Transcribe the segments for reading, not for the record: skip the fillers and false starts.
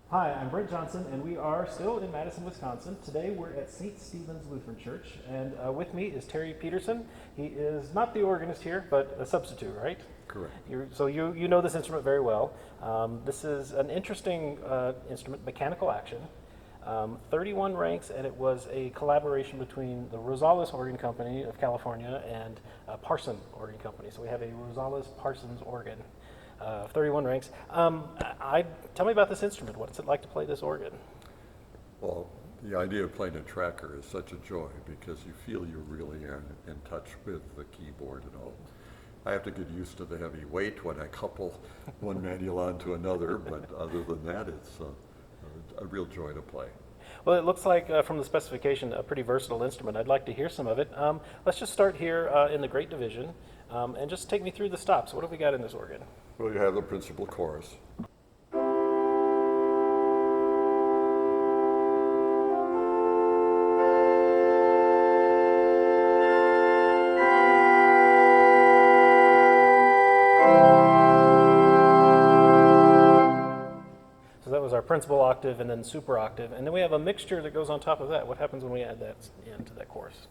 Hi, I'm Brent Johnson, and we are still in Madison, Wisconsin. Today we're at St. Stephen's Lutheran Church, and with me is Terry Peterson. He is not the organist here, but a substitute, right? Correct. So you know this instrument very well. This is an interesting instrument, mechanical action. 31 ranks, and it was a collaboration between the Rosales Organ Company of California and Parsons Organ Company. So we have a Rosales Parsons organ. 31 ranks. Tell me about this instrument. What's it like to play this organ? Well, the idea of playing a tracker is such a joy because you feel you're really in touch with the keyboard and all. I have to get used to the heavy weight when I couple one manual onto another, but other than that, it's a real joy to play. Well, it looks like from the specification a pretty versatile instrument. I'd like to hear some of it. Let's just start here in the Great Division and just take me through the stops. What have we got in this organ? Well, you have the principal chorus. So that was our principal octave and then super octave. And then we have a mixture that goes on top of that. What happens when we add that into that chorus?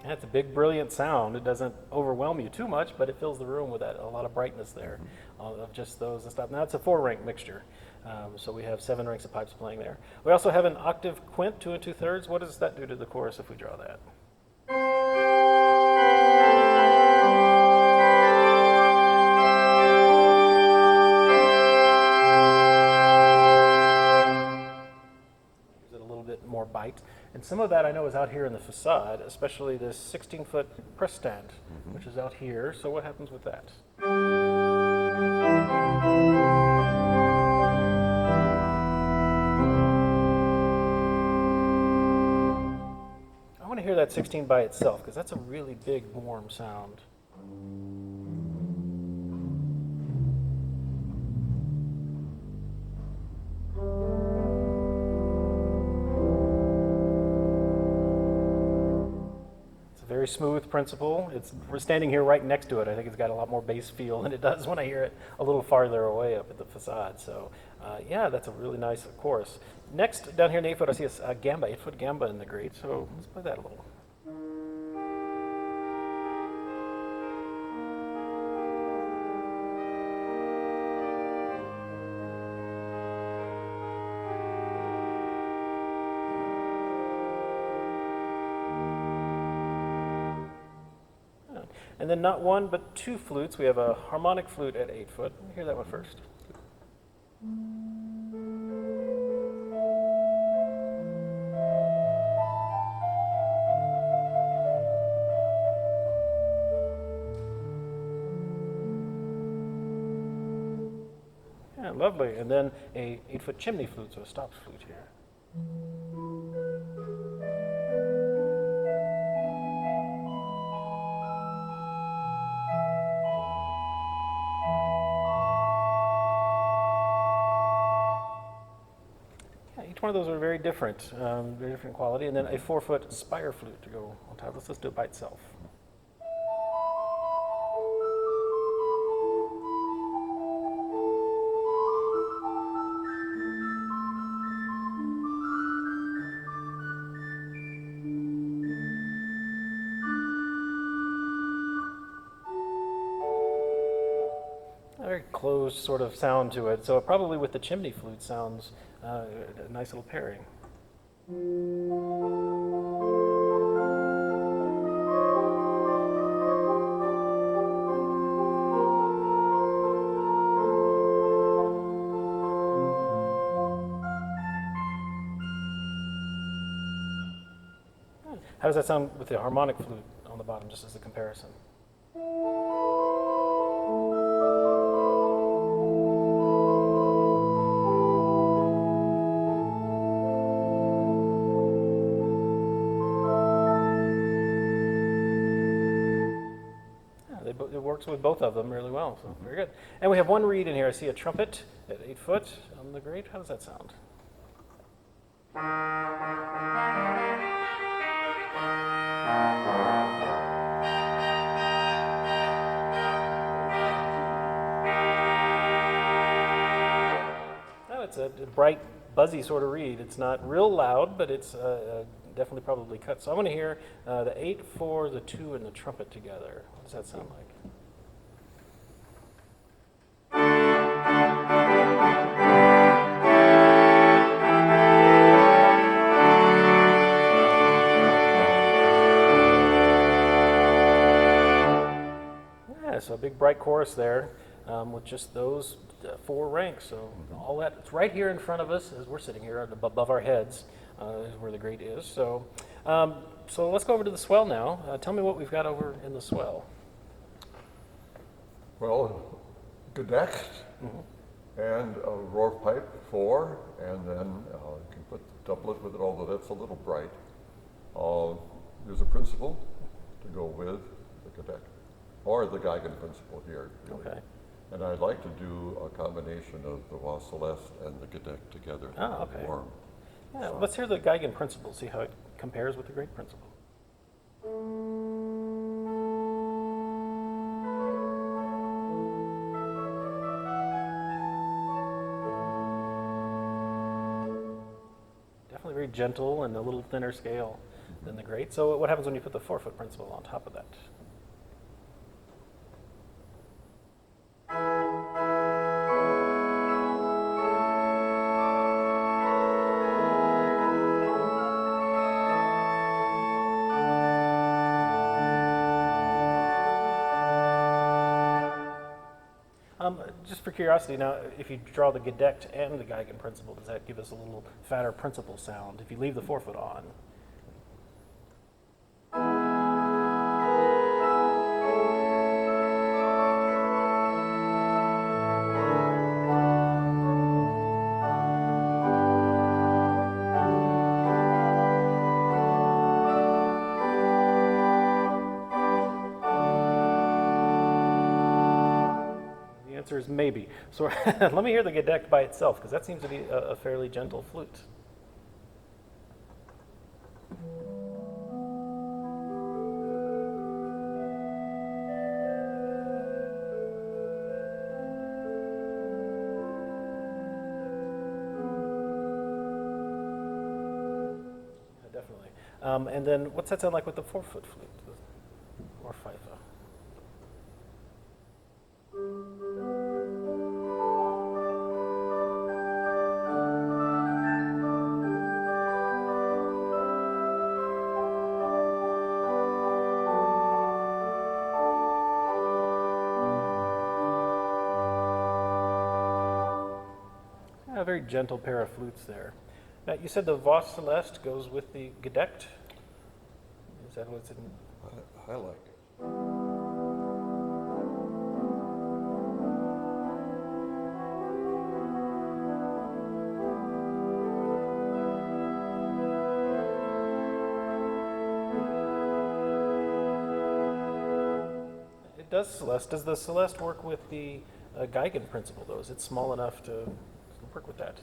That's a big, brilliant sound. It doesn't overwhelm you too much, but it fills the room with a lot of brightness there of just those and stuff. Now it's a 4-rank mixture. So we have 7 ranks of pipes playing there. We also have an octave quint, 2 2/3. What does that do to the chorus if we draw that? Gives it a little bit more bite. And some of that I know is out here in the facade, especially this 16-foot press stand, which is out here. So what happens with that? I want to hear that 16 by itself because that's a really big, warm sound. It's a very smooth principle. We're standing here right next to it. I think it's got a lot more bass feel than it does when I hear it a little farther away up at the facade. So yeah, that's a really nice chorus. Next, down here in the 8-foot, I see a gamba, 8-foot gamba in the grate. So let's play that a little. And then not one, but 2 flutes. We have a harmonic flute at 8-foot. Let me hear that one first. Yeah, lovely. And then a 8-foot chimney flute, so a stopped flute here. Each one of those are very different quality. And then a 4-foot spire flute to go on top. Let's do it by itself. A very closed sort of sound to it. So probably with the chimney flute sounds a nice little pairing. How does that sound with the harmonic flute on the bottom, just as a comparison? It works with both of them really well, so very good. And we have one reed in here. I see a trumpet at 8 foot on the grate. How does that sound? No, it's a bright, buzzy sort of reed. It's not real loud, but it's definitely probably cut. So I want to hear the 8/4, the 2, and the trumpet together. What does that sound like? Yeah, so a big bright chorus there with just those 4 ranks. So all that, it's right here in front of us as we're sitting here above our heads is where the grate is. So, so let's go over to the swell now. Tell me what we've got over in the swell. Well, gedeckt and a roar pipe 4, and then you can put the doublet with it, although that's a little bright. There's a principal to go with the gedeckt, or the Geigen principal here, really. Okay. And I'd like to do a combination of the Rosales and the gedeckt together. Oh, okay. Warm. Yeah, So- let's hear the Geigen principle, see how it compares with the great principle. Definitely very gentle and a little thinner scale than the great. So what happens when you put the 4-foot principle on top of that? Just for curiosity, now, if you draw the gedeckt and the Geigen principle, does that give us a little fatter principal sound if you leave the 4-foot on? The answer is maybe. So let me hear the gedeckt by itself, because that seems to be a fairly gentle flute. Yeah, definitely. And then what's that sound like with the 4-foot flute? Or fife? A very gentle pair of flutes there. Now, you said the Voss Celeste goes with the gedeckt? Is that what's in? I like it. It does Celeste. Does the Celeste work with the Geigen principle, though? Is it small enough to work with that?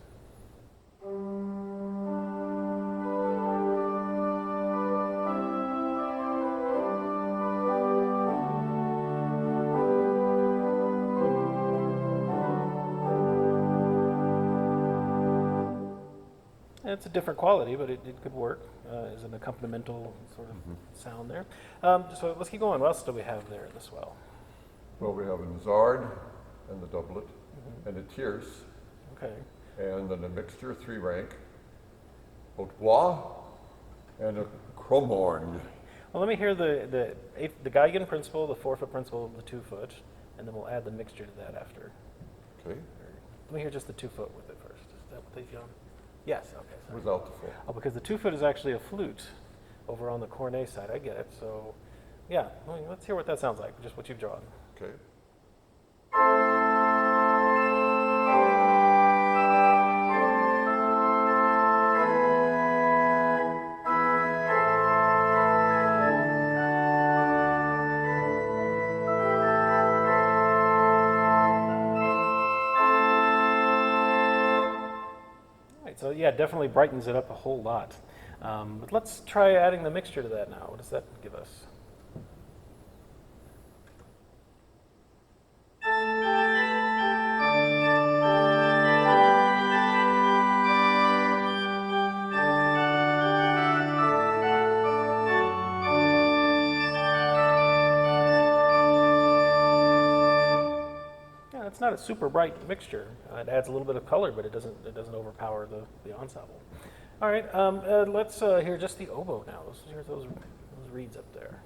It's a different quality, but it could work as an accompanimental sort of sound there. So let's keep going. What else do we have there in the swell? Well, we have a Nazard and the doublet, and a tierce, Okay. and then a mixture 3 rank, hautbois, and a cromorn. Well, let me hear the Geigen principle, the 4-foot principle, the 2-foot, and then we'll add the mixture to that after. Okay, Let me hear just the 2-foot with it first. Is that what they've done? Yes. Okay. Sorry. without the full. Oh, because the 2-foot is actually a flute over on the cornet side. I get it. So, yeah. Let's hear what that sounds like. Just what you've drawn. Okay. Right, so yeah, it definitely brightens it up a whole lot. But let's try adding the mixture to that now. What does that give us? Yeah, it's not a super bright mixture. It adds a little bit of color, but it doesn't overpower the ensemble. All right, let's hear just the oboe now. Let's hear those reeds up there.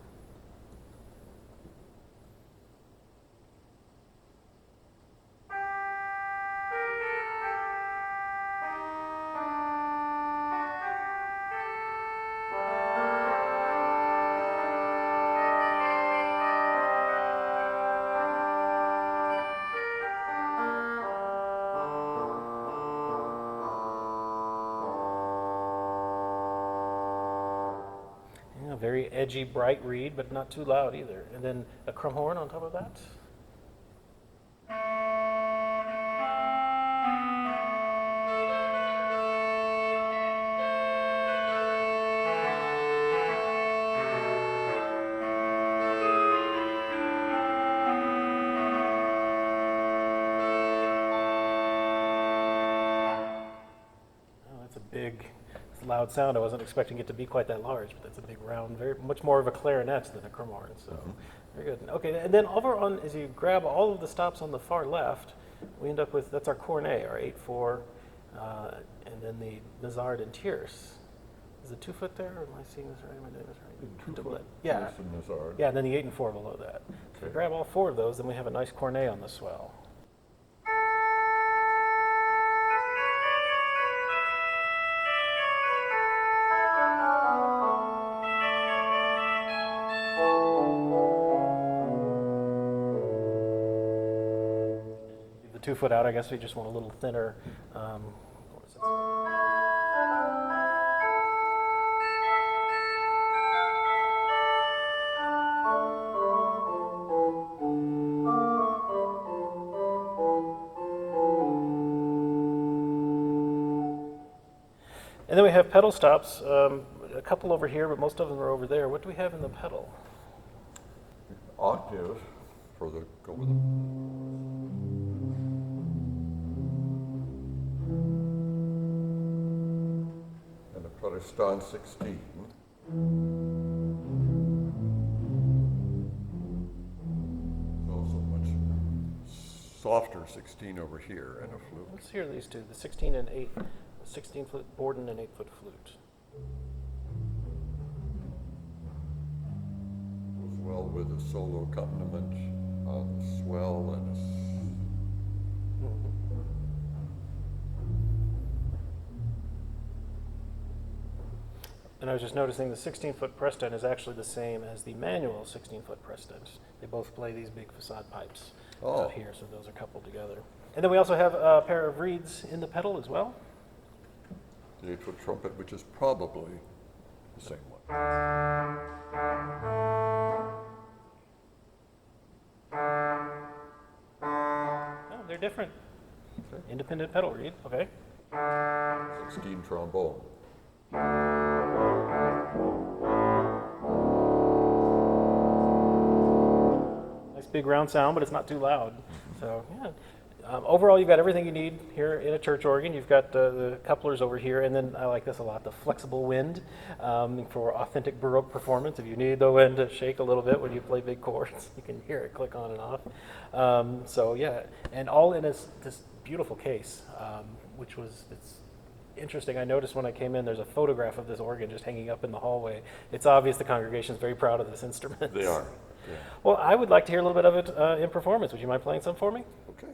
Yeah, very edgy, bright reed, but not too loud either. And then a crumb horn on top of that. Oh, that's a big, loud sound. I wasn't expecting it to be quite that large, but that's a big round, very much more of a clarinet than a crumb horn. So very good. Okay, and then over on, as you grab all of the stops on the far left, we end up with, that's our cornet, our 8/4, and then the Nazard and tierce. Is it 2 foot there, or am I seeing this right? Am I doing this right? 2 foot. Yeah. Tierce and Nazard. Yeah, and then the 8 and 4 below that. If we Okay. grab all 4 of those, then we have a nice cornet on the swell. Leave the 2 foot out. I guess we just want a little thinner. What is it? And then we have pedal stops, a couple over here, but most of them are over there. What do we have in the pedal? Octave for the go with the and the Protestant 16. There's also much softer 16 over here and a flute. Let's hear these two, the 16 and 8, the 16 foot Borden and 8 foot flute. Goes well with a solo accompaniment on the swell and a And I was just noticing the 16 foot press stent is actually the same as the manual 16 foot press stent. They both play these big facade pipes out here, so those are coupled together. And then we also have a pair of reeds in the pedal as well. the 8-foot trumpet, which is probably the same one. Oh, they're different. Okay. Independent pedal reed, okay. 16 trombone. Nice big round sound, but it's not too loud. So yeah. Overall, you've got everything you need here in a church organ. You've got the couplers over here, and then I like this a lot, the flexible wind for authentic Baroque performance. If you need the wind to shake a little bit when you play big chords, you can hear it click on and off. So yeah, and all in this beautiful case, which was, it's interesting. I noticed when I came in, there's a photograph of this organ just hanging up in the hallway. It's obvious the congregation is very proud of this instrument. They are. Yeah. Well, I would like to hear a little bit of it in performance. Would you mind playing some for me? Okay.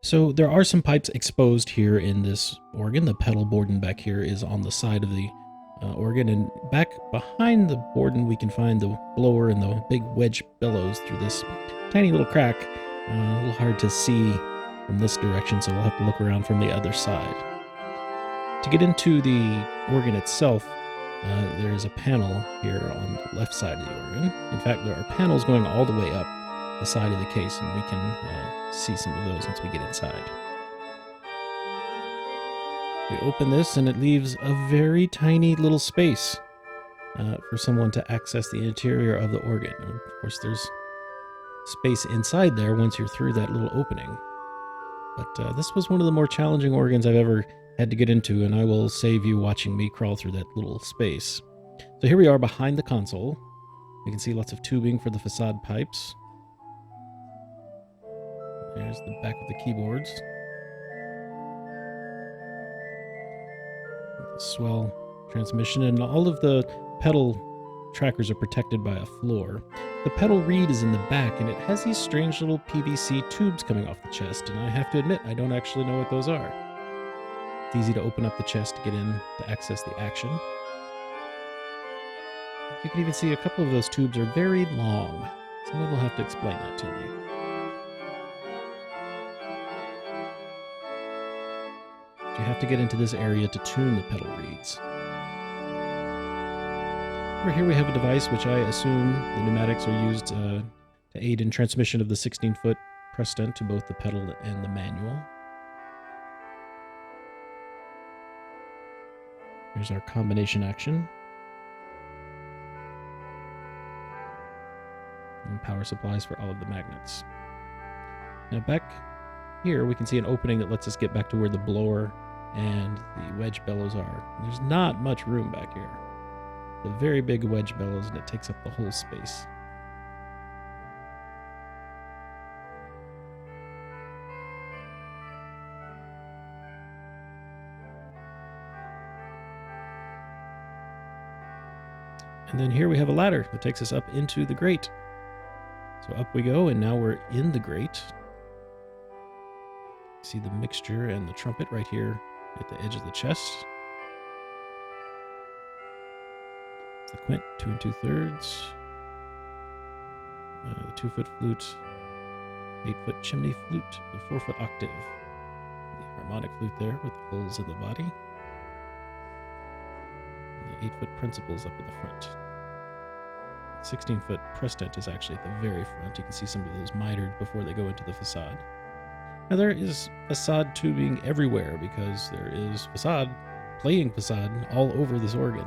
So there are some pipes exposed here in this organ. The pedal bourdon back here is on the side of the organ, and back behind the bourdon we can find the blower and the big wedge bellows through this tiny little crack. A little hard to see from this direction, so we'll have to look around from the other side. To get into the organ itself, there is a panel here on the left side of the organ. In fact, there are panels going all the way up the side of the case, and we can see some of those once we get inside. We open this, and it leaves a very tiny little space for someone to access the interior of the organ. And of course, there's space inside there once you're through that little opening. But this was one of the more challenging organs I've ever had to get into, and I will save you watching me crawl through that little space. So here we are behind the console. You can see lots of tubing for the facade pipes. There's the back of the keyboards. The swell transmission, and all of the pedal trackers are protected by a floor. The pedal reed is in the back, and it has these strange little PVC tubes coming off the chest, and I have to admit, I don't actually know what those are. It's easy to open up the chest to get in to access the action. You can even see a couple of those tubes are very long. Someone will have to explain that to me. You have to get into this area to tune the pedal reeds. Over here we have a device which I assume the pneumatics are used to aid in transmission of the 16-foot press stent to both the pedal and the manual. Here's our combination action. And power supplies for all of the magnets. Now back here we can see an opening that lets us get back to where the blower and the wedge bellows are. There's not much room back here. The very big wedge bellows, and it takes up the whole space. And then here we have a ladder that takes us up into the grate. So up we go, and now we're in the grate. See the mixture and the trumpet right here at the edge of the chest. The quint, 2 2/3. The 2-foot flute, 8-foot chimney flute, the 4-foot octave. The harmonic flute there with the holes in the body. And the 8-foot principals up in the front. 16-foot press stent is actually at the very front. You can see some of those mitered before they go into the facade. Now there is facade tubing everywhere because there is playing facade all over this organ.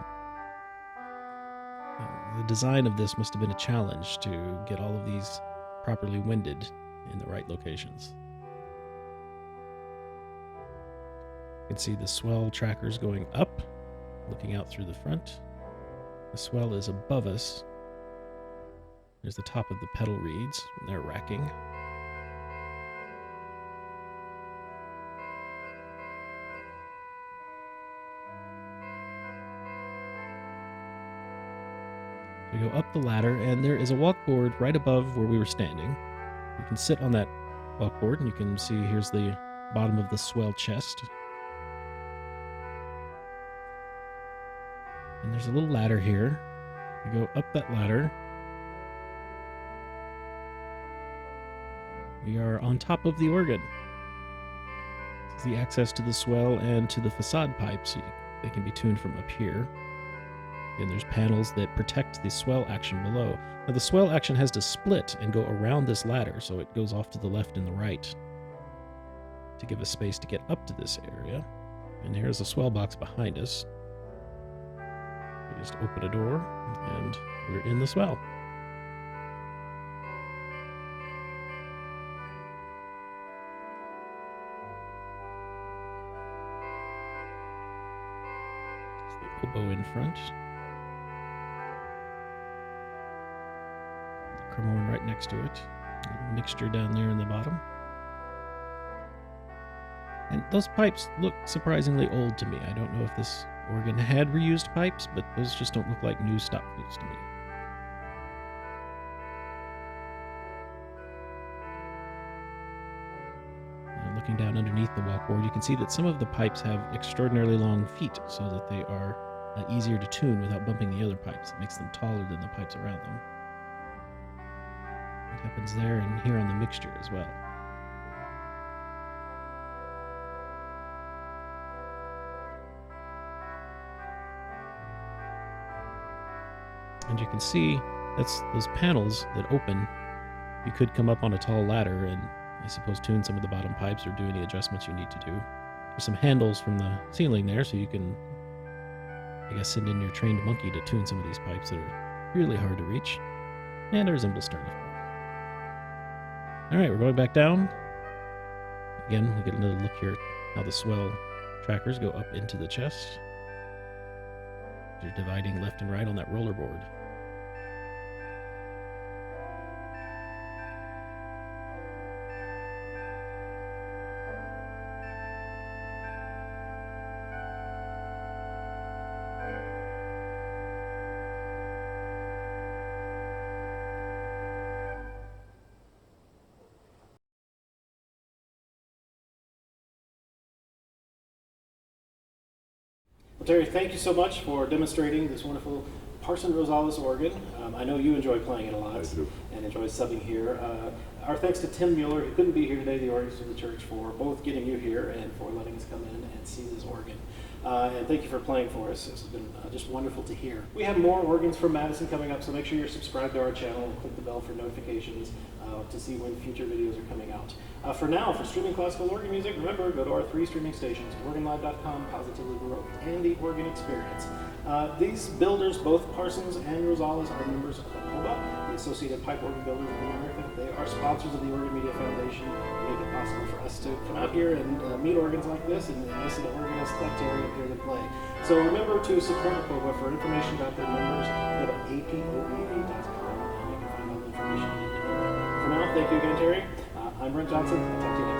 The design of this must have been a challenge to get all of these properly winded in the right locations. You can see the swell trackers going up, looking out through the front. The swell is above us. There's the top of the pedal reeds, and they're racking. We go up the ladder, and there is a walkboard right above where we were standing. You can sit on that walkboard, and you can see here's the bottom of the swell chest. And there's a little ladder here. We go up that ladder. We are on top of the organ. This is the access to the swell and to the facade pipes. They can be tuned from up here. And there's panels that protect the swell action below. Now the swell action has to split and go around this ladder, so it goes off to the left and the right to give us space to get up to this area. And here's a swell box behind us. We just open a door and we're in the swell. There's the oboe in front. Trombone right next to it. A mixture down there in the bottom. And those pipes look surprisingly old to me. I don't know if this organ had reused pipes, but those just don't look like new stock flutes to me. looking down underneath the walkboard, you can see that some of the pipes have extraordinarily long feet so that they are easier to tune without bumping the other pipes. It makes them taller than the pipes around them. It happens there and here on the mixture as well. And you can see that's those panels that open. You could come up on a tall ladder and, I suppose, tune some of the bottom pipes or do any adjustments you need to do. There's some handles from the ceiling there, so you can, I guess, send in your trained monkey to tune some of these pipes that are really hard to reach. And a resemble start, of course. All right, we're going back down. Again, we get another look here at how the swell trackers go up into the chest. You're dividing left and right on that rollerboard. Well, Terry, thank you so much for demonstrating this wonderful Parsons Rosales organ. I know you enjoy playing it a lot. I do. And enjoy subbing here. Our thanks to Tim Mueller, who couldn't be here today, the organist of the church, for both getting you here and for letting us come in and see this organ. And thank you for playing for us. It's been just wonderful to hear. We have more organs from Madison coming up, so make sure you're subscribed to our channel and click the bell for notifications to see when future videos are coming out. For now, for streaming classical organ music, remember, go to our 3 streaming stations, organlive.com, Positively Baroque, and The Organ Experience. These builders, both Parsons and Rosales, are members of Oboe, the Associated Pipe Organ Builders of America. They are sponsors of the Organ Media Foundation and make it possible for us to come out here and meet organs like this and listen to organists like Terry up here to play. So remember to support Oboe. For information about their members, go to apobea.com and you can find all the information you need to know. For now, thank you again, Terry. I'm Brent Johnson. I'll talk to you next time.